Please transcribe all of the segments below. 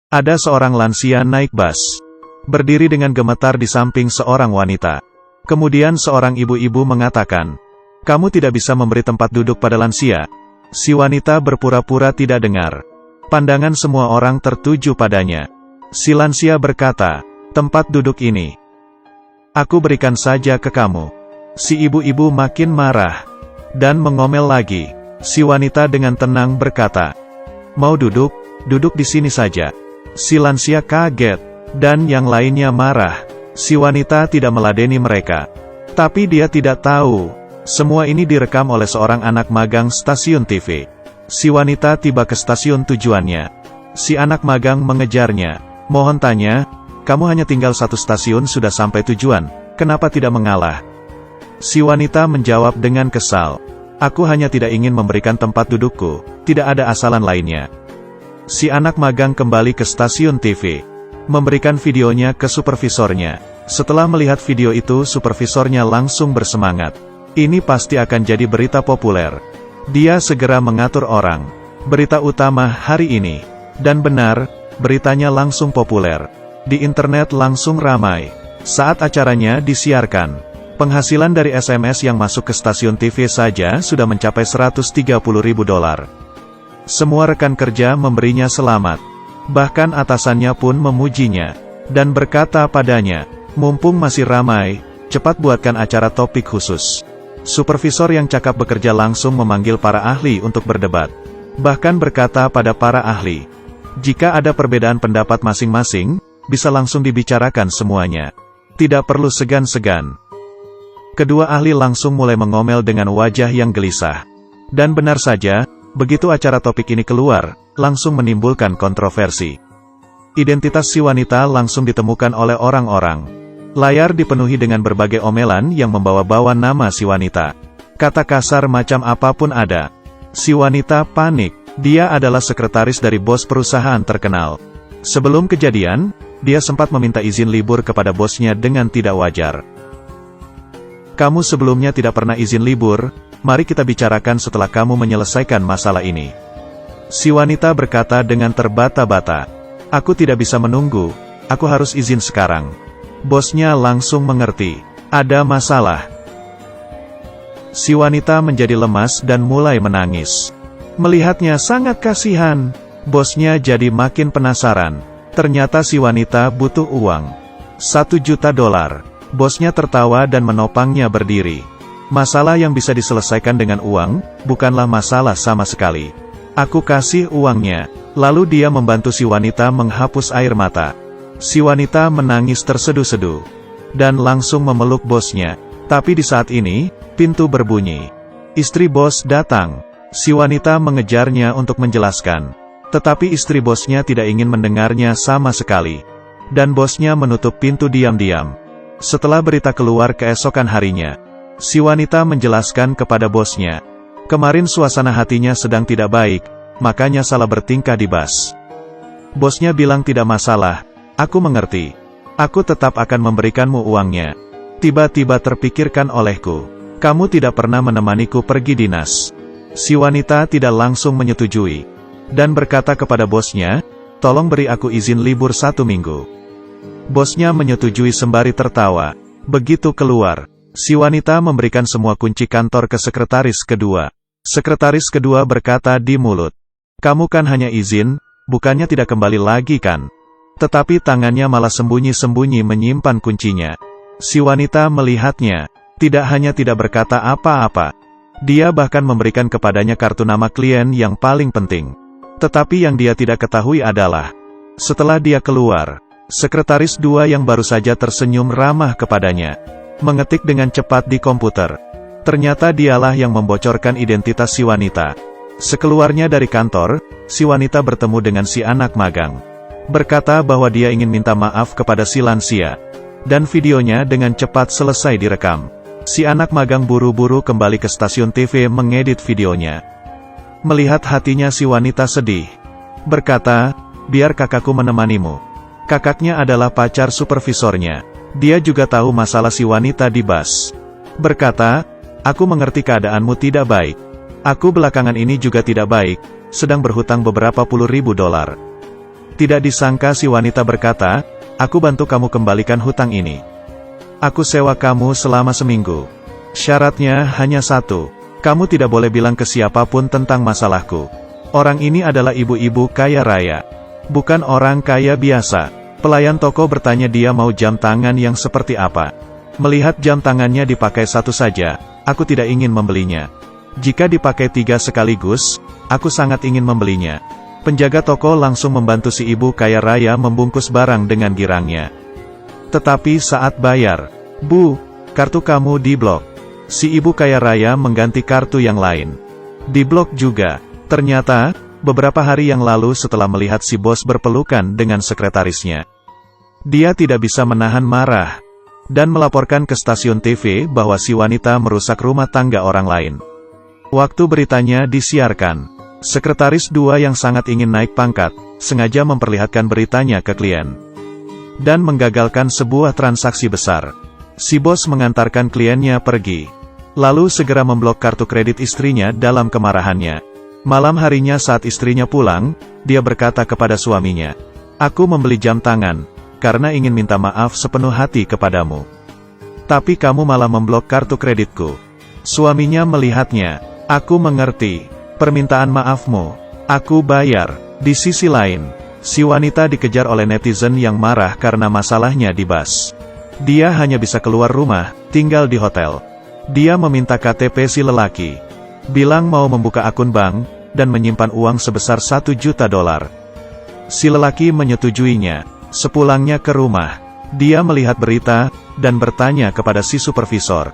Ada seorang lansia naik bus. Berdiri dengan gemetar di samping seorang wanita. Kemudian seorang ibu-ibu mengatakan, "Kamu tidak bisa memberi tempat duduk pada lansia." Si wanita berpura-pura tidak dengar. Pandangan semua orang tertuju padanya. Si lansia berkata, "Tempat duduk ini aku berikan saja ke kamu." Si ibu-ibu makin marah dan mengomel lagi. Si wanita dengan tenang berkata, "Mau duduk? Duduk di sini saja." Si lansia kaget, dan yang lainnya marah. Si wanita tidak meladeni mereka. Tapi dia tidak tahu, semua ini direkam oleh seorang anak magang stasiun TV. Si wanita tiba ke stasiun tujuannya. Si anak magang mengejarnya. "Mohon tanya, kamu hanya tinggal satu stasiun sudah sampai tujuan, kenapa tidak mengalah?" Si wanita menjawab dengan kesal, "Aku hanya tidak ingin memberikan tempat dudukku, tidak ada asalan lainnya." Si anak magang kembali ke stasiun TV, memberikan videonya ke supervisornya. Setelah melihat video itu, supervisornya langsung bersemangat. Ini pasti akan jadi berita populer. Dia segera mengatur orang. Berita utama hari ini. Dan benar, beritanya langsung populer. Di internet langsung ramai. Saat acaranya disiarkan, penghasilan dari SMS yang masuk ke stasiun TV saja sudah mencapai $130.000. Semua rekan kerja memberinya selamat. Bahkan atasannya pun memujinya. Dan berkata padanya, "Mumpung masih ramai, cepat buatkan acara topik khusus." Supervisor yang cakap bekerja langsung memanggil para ahli untuk berdebat. Bahkan berkata pada para ahli, jika ada perbedaan pendapat masing-masing, bisa langsung dibicarakan semuanya. Tidak perlu segan-segan. Kedua ahli langsung mulai mengomel dengan wajah yang gelisah. Dan benar saja, begitu acara topik ini keluar, langsung menimbulkan kontroversi. Identitas si wanita langsung ditemukan oleh orang-orang. Layar dipenuhi dengan berbagai omelan yang membawa-bawa nama si wanita. Kata kasar macam apapun ada. Si wanita panik, dia adalah sekretaris dari bos perusahaan terkenal. Sebelum kejadian, dia sempat meminta izin libur kepada bosnya dengan tidak wajar. "Kamu sebelumnya tidak pernah izin libur, mari kita bicarakan setelah kamu menyelesaikan masalah ini." Si wanita berkata dengan terbata-bata, "Aku tidak bisa menunggu, aku harus izin sekarang." Bosnya langsung mengerti, ada masalah. Si wanita menjadi lemas dan mulai menangis. Melihatnya sangat kasihan, bosnya jadi makin penasaran. Ternyata si wanita butuh uang. $1 juta. Bosnya tertawa dan menopangnya berdiri. Masalah yang bisa diselesaikan dengan uang, bukanlah masalah sama sekali. Aku kasih uangnya. Lalu dia membantu si wanita menghapus air mata. Si wanita menangis terseduh-seduh. Dan langsung memeluk bosnya. Tapi di saat ini, pintu berbunyi. Istri bos datang. Si wanita mengejarnya untuk menjelaskan. Tetapi istri bosnya tidak ingin mendengarnya sama sekali. Dan bosnya menutup pintu diam-diam. Setelah berita keluar keesokan harinya, si wanita menjelaskan kepada bosnya. Kemarin suasana hatinya sedang tidak baik, makanya salah bertingkah di bus. Bosnya bilang tidak masalah, aku mengerti. Aku tetap akan memberikanmu uangnya. Tiba-tiba terpikirkan olehku, kamu tidak pernah menemaniku pergi dinas. Si wanita tidak langsung menyetujui. Dan berkata kepada bosnya, tolong beri aku izin libur 1 minggu. Bosnya menyetujui sembari tertawa. Begitu keluar, si wanita memberikan semua kunci kantor ke sekretaris kedua. Sekretaris kedua berkata di mulut, kamu kan hanya izin, bukannya tidak kembali lagi kan? Tetapi tangannya malah sembunyi-sembunyi menyimpan kuncinya. Si wanita melihatnya, tidak hanya tidak berkata apa-apa. Dia bahkan memberikan kepadanya kartu nama klien yang paling penting. Tetapi yang dia tidak ketahui adalah, setelah dia keluar, sekretaris dua yang baru saja tersenyum ramah kepadanya, mengetik dengan cepat di komputer. Ternyata dialah yang membocorkan identitas si wanita. Sekeluarnya dari kantor, si wanita bertemu dengan si anak magang. Berkata bahwa dia ingin minta maaf kepada si lansia. Dan videonya dengan cepat selesai direkam. Si anak magang buru-buru kembali ke stasiun TV mengedit videonya. Melihat hatinya si wanita sedih. Berkata, biar kakakku menemanimu. Kakaknya adalah pacar supervisornya. Dia juga tahu masalah si wanita di bus. Berkata, aku mengerti keadaanmu tidak baik. Aku belakangan ini juga tidak baik, sedang berhutang beberapa $10.000. Tidak disangka si wanita berkata, "Aku bantu kamu kembalikan hutang ini. Aku sewa kamu selama seminggu. Syaratnya hanya satu, kamu tidak boleh bilang ke siapapun tentang masalahku." Orang ini adalah ibu-ibu kaya raya. Bukan orang kaya biasa. Pelayan toko bertanya dia mau jam tangan yang seperti apa. Melihat jam tangannya dipakai satu saja, aku tidak ingin membelinya. Jika dipakai 3 sekaligus, aku sangat ingin membelinya. Penjaga toko langsung membantu si ibu kaya raya membungkus barang dengan girangnya. Tetapi saat bayar, "Bu, kartu kamu diblok." Si ibu kaya raya mengganti kartu yang lain. Diblok juga. Ternyata, beberapa hari yang lalu setelah melihat si bos berpelukan dengan sekretarisnya, dia tidak bisa menahan marah, dan melaporkan ke stasiun TV bahwa si wanita merusak rumah tangga orang lain. Waktu beritanya disiarkan, sekretaris 2 yang sangat ingin naik pangkat, sengaja memperlihatkan beritanya ke klien, dan menggagalkan sebuah transaksi besar. Si bos mengantarkan kliennya pergi, lalu segera memblok kartu kredit istrinya dalam kemarahannya. Malam harinya saat istrinya pulang, dia berkata kepada suaminya, "Aku membeli jam tangan, karena ingin minta maaf sepenuh hati kepadamu. Tapi kamu malah memblok kartu kreditku." Suaminya melihatnya, "Aku mengerti. Permintaan maafmu, aku bayar." Di sisi lain, si wanita dikejar oleh netizen yang marah karena masalahnya di bus. Dia hanya bisa keluar rumah, tinggal di hotel. Dia meminta KTP si lelaki. Bilang mau membuka akun bank, dan menyimpan uang sebesar $1 juta. Si lelaki menyetujuinya. Sepulangnya ke rumah, dia melihat berita, dan bertanya kepada si supervisor,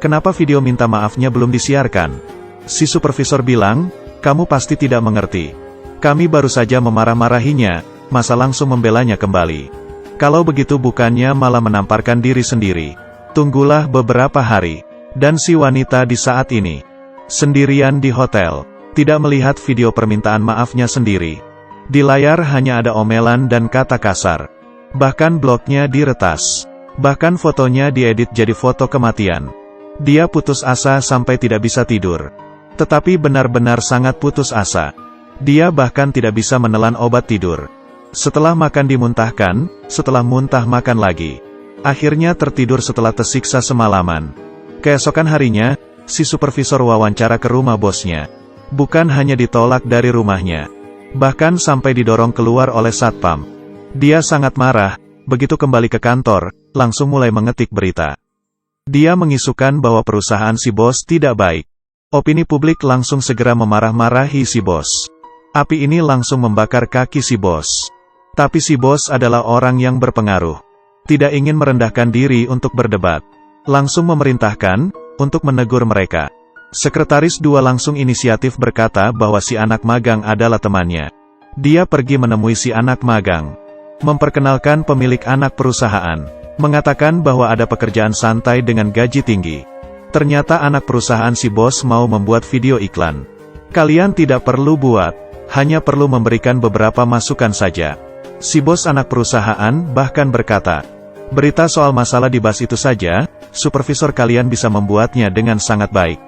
kenapa video minta maafnya belum disiarkan?" Si supervisor bilang, "Kamu pasti tidak mengerti. Kami baru saja memarah-marahinya, masa langsung membelanya kembali. Kalau begitu bukannya malah menamparkan diri sendiri. Tunggulah beberapa hari." Dan si wanita di saat ini, sendirian di hotel, tidak melihat video permintaan maafnya sendiri. Di layar hanya ada omelan dan kata kasar. Bahkan blognya diretas. Bahkan fotonya diedit jadi foto kematian. Dia putus asa sampai tidak bisa tidur. Tetapi benar-benar sangat putus asa. Dia bahkan tidak bisa menelan obat tidur. Setelah makan dimuntahkan, setelah muntah makan lagi. Akhirnya tertidur setelah tersiksa semalaman. Keesokan harinya, si supervisor wawancara ke rumah bosnya. Bukan hanya ditolak dari rumahnya, bahkan sampai didorong keluar oleh satpam. Dia sangat marah, begitu kembali ke kantor, langsung mulai mengetik berita. Dia mengisukan bahwa perusahaan si bos tidak baik. Opini publik langsung segera memarah-marahi si bos. Api ini langsung membakar kaki si bos. Tapi si bos adalah orang yang berpengaruh. Tidak ingin merendahkan diri untuk berdebat. Langsung memerintahkan, untuk menegur mereka. Sekretaris 2 langsung inisiatif berkata bahwa si anak magang adalah temannya. Dia pergi menemui si anak magang. Memperkenalkan pemilik anak perusahaan. Mengatakan bahwa ada pekerjaan santai dengan gaji tinggi. Ternyata anak perusahaan si bos mau membuat video iklan. Kalian tidak perlu buat, hanya perlu memberikan beberapa masukan saja. Si bos anak perusahaan bahkan berkata, "Berita soal masalah di bus itu saja, supervisor kalian bisa membuatnya dengan sangat baik."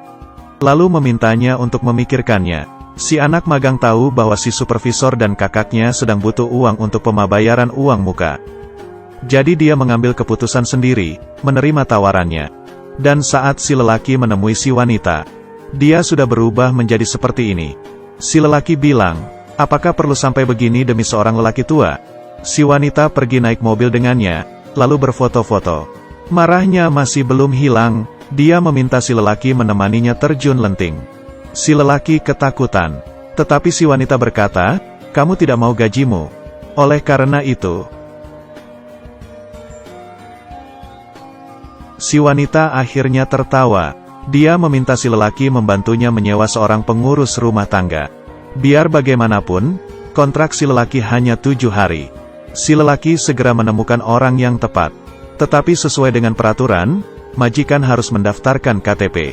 Lalu memintanya untuk memikirkannya. Si anak magang tahu bahwa si supervisor dan kakaknya sedang butuh uang untuk pembayaran uang muka. Jadi dia mengambil keputusan sendiri, menerima tawarannya. Dan saat si lelaki menemui si wanita, dia sudah berubah menjadi seperti ini. Si lelaki bilang, "Apakah perlu sampai begini demi seorang lelaki tua?" Si wanita pergi naik mobil dengannya, lalu berfoto-foto. Marahnya masih belum hilang, dia meminta si lelaki menemaninya terjun lenting. Si lelaki ketakutan. Tetapi si wanita berkata, "Kamu tidak mau gajimu. Oleh karena itu..." Si wanita akhirnya tertawa. Dia meminta si lelaki membantunya menyewa seorang pengurus rumah tangga. Biar bagaimanapun, kontrak si lelaki hanya 7 hari. Si lelaki segera menemukan orang yang tepat. Tetapi sesuai dengan peraturan, majikan harus mendaftarkan KTP.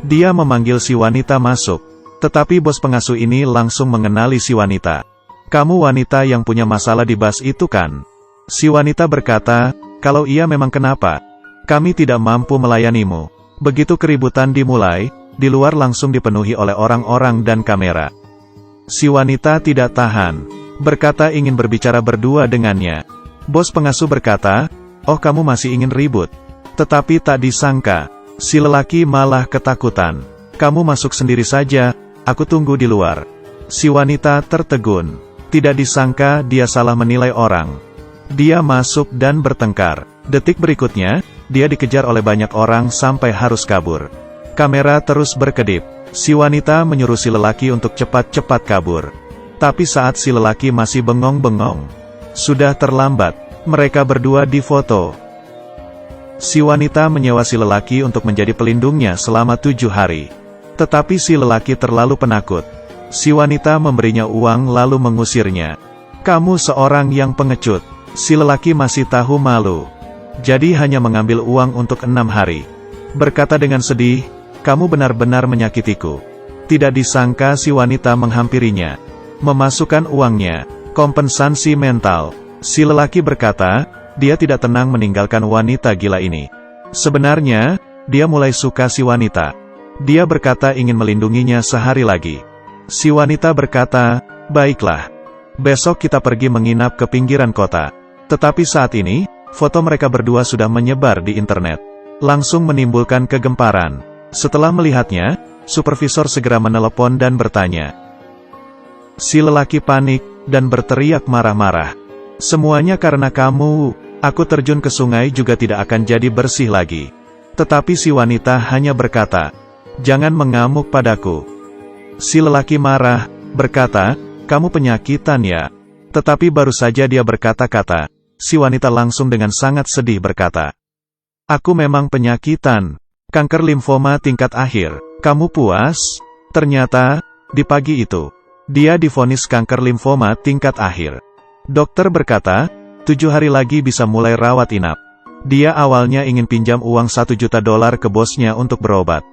Dia memanggil si wanita masuk. Tetapi bos pengasuh ini langsung mengenali si wanita. "Kamu wanita yang punya masalah di bus itu kan?" Si wanita berkata, "Kalau iya memang kenapa? Kami tidak mampu melayanimu." Begitu keributan dimulai, di luar langsung dipenuhi oleh orang-orang dan kamera. Si wanita tidak tahan. berkata ingin berbicara berdua dengannya. Bos pengasuh berkata, "Oh, kamu masih ingin ribut?" Tetapi tak disangka, si lelaki malah ketakutan. "Kamu masuk sendiri saja, aku tunggu di luar." Si wanita tertegun. Tidak disangka dia salah menilai orang. Dia masuk dan bertengkar. Detik berikutnya, dia dikejar oleh banyak orang sampai harus kabur. Kamera terus berkedip. Si wanita menyuruh si lelaki untuk cepat-cepat kabur. Tapi saat si lelaki masih bengong-bengong, sudah terlambat. Mereka berdua difoto. Si wanita menyewa si lelaki untuk menjadi pelindungnya selama 7 hari. Tetapi si lelaki terlalu penakut. Si wanita memberinya uang lalu mengusirnya. "Kamu seorang yang pengecut." Si lelaki masih tahu malu. Jadi hanya mengambil uang untuk 6 hari. Berkata dengan sedih, "Kamu benar-benar menyakitiku." Tidak disangka si wanita menghampirinya, memasukkan uangnya, kompensasi mental. Si lelaki berkata, dia tidak tenang meninggalkan wanita gila ini. Sebenarnya, dia mulai suka si wanita. Dia berkata ingin melindunginya sehari lagi. Si wanita berkata, "Baiklah. Besok kita pergi menginap ke pinggiran kota." Tetapi saat ini, foto mereka berdua sudah menyebar di internet. Langsung menimbulkan kegemparan. Setelah melihatnya, supervisor segera menelepon dan bertanya. Si lelaki panik, dan berteriak marah-marah. "Semuanya karena kamu, aku terjun ke sungai juga tidak akan jadi bersih lagi." Tetapi si wanita hanya berkata, "Jangan mengamuk padaku." Si lelaki marah, berkata, "Kamu penyakitan ya?" Tetapi baru saja dia berkata-kata, si wanita langsung dengan sangat sedih berkata, "Aku memang penyakitan. Kanker limfoma tingkat akhir. Kamu puas?" Ternyata, di pagi itu, dia divonis kanker limfoma tingkat akhir. Dokter berkata, 7 hari lagi bisa mulai rawat inap. Dia awalnya ingin pinjam uang $1 juta ke bosnya untuk berobat.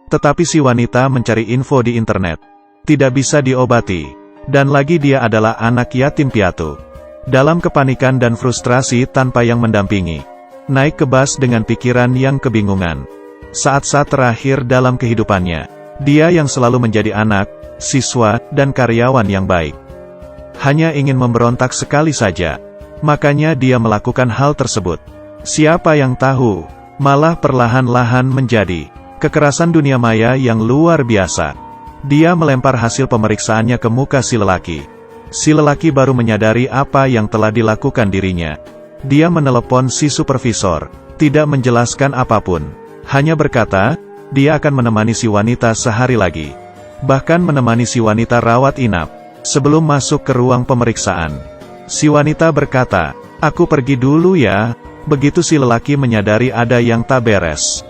Tetapi si wanita mencari info di internet. Tidak bisa diobati. Dan lagi dia adalah anak yatim piatu. Dalam kepanikan dan frustrasi tanpa yang mendampingi. Naik ke bus dengan pikiran yang kebingungan. Saat-saat terakhir dalam kehidupannya, dia yang selalu menjadi anak, siswa, dan karyawan yang baik. Hanya ingin memberontak sekali saja. Makanya dia melakukan hal tersebut. Siapa yang tahu, malah perlahan-lahan menjadi kekerasan dunia maya yang luar biasa. Dia melempar hasil pemeriksaannya ke muka si lelaki. Si lelaki baru menyadari apa yang telah dilakukan dirinya. Dia menelepon si supervisor, tidak menjelaskan apapun. Hanya berkata, dia akan menemani si wanita sehari lagi. Bahkan menemani si wanita rawat inap. Sebelum masuk ke ruang pemeriksaan, si wanita berkata, "Aku pergi dulu ya." Begitu si lelaki menyadari ada yang tak beres,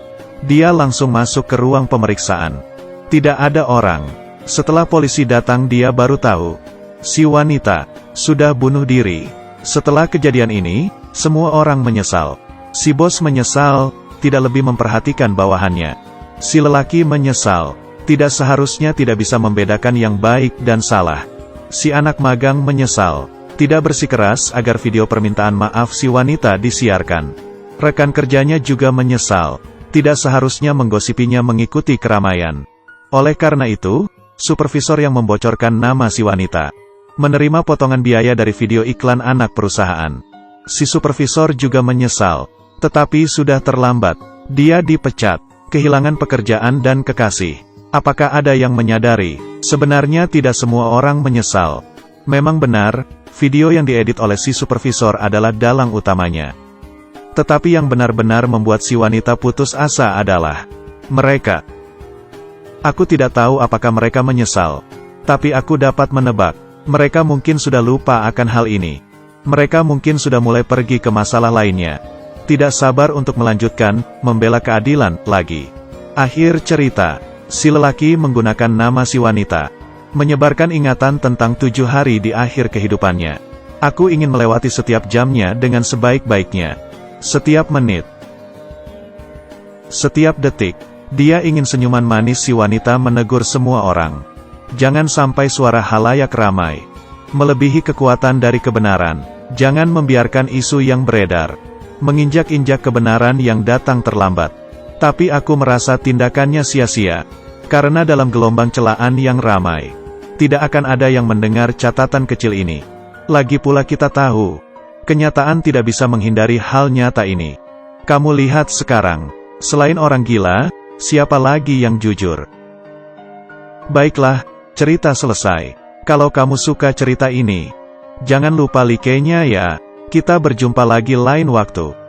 dia langsung masuk ke ruang pemeriksaan. Tidak ada orang. Setelah polisi datang dia baru tahu, si wanita sudah bunuh diri. Setelah kejadian ini, semua orang menyesal. Si bos menyesal, tidak lebih memperhatikan bawahannya. Si lelaki menyesal, tidak seharusnya tidak bisa membedakan yang baik dan salah. Si anak magang menyesal, tidak bersikeras agar video permintaan maaf si wanita disiarkan. Rekan kerjanya juga menyesal, tidak seharusnya menggosipinya mengikuti keramaian. Oleh karena itu, supervisor yang membocorkan nama si wanita, menerima potongan biaya dari video iklan anak perusahaan. Si supervisor juga menyesal, tetapi sudah terlambat. Dia dipecat, kehilangan pekerjaan dan kekasih. Apakah ada yang menyadari? Sebenarnya tidak semua orang menyesal. Memang benar, video yang diedit oleh si supervisor adalah dalang utamanya. Tetapi yang benar-benar membuat si wanita putus asa adalah mereka. Aku tidak tahu apakah mereka menyesal. Tapi aku dapat menebak, mereka mungkin sudah lupa akan hal ini. Mereka mungkin sudah mulai pergi ke masalah lainnya. Tidak sabar untuk melanjutkan, membela keadilan, lagi. Akhir cerita. Si lelaki menggunakan nama si wanita, menyebarkan ingatan tentang 7 hari di akhir kehidupannya. Aku ingin melewati setiap jamnya dengan sebaik-baiknya. Setiap menit, setiap detik, dia ingin senyuman manis si wanita menegur semua orang. Jangan sampai suara halayak ramai melebihi kekuatan dari kebenaran. Jangan membiarkan isu yang beredar menginjak-injak kebenaran yang datang terlambat. Tapi aku merasa tindakannya sia-sia. Karena dalam gelombang celaan yang ramai, Tidak akan ada yang mendengar catatan kecil ini. Lagi pula kita tahu, kenyataan tidak bisa menghindari hal nyata ini. Kamu lihat sekarang, selain orang gila, siapa lagi yang jujur? Baiklah, cerita selesai. Kalau kamu suka cerita ini, jangan lupa like-nya ya. Kita berjumpa lagi lain waktu.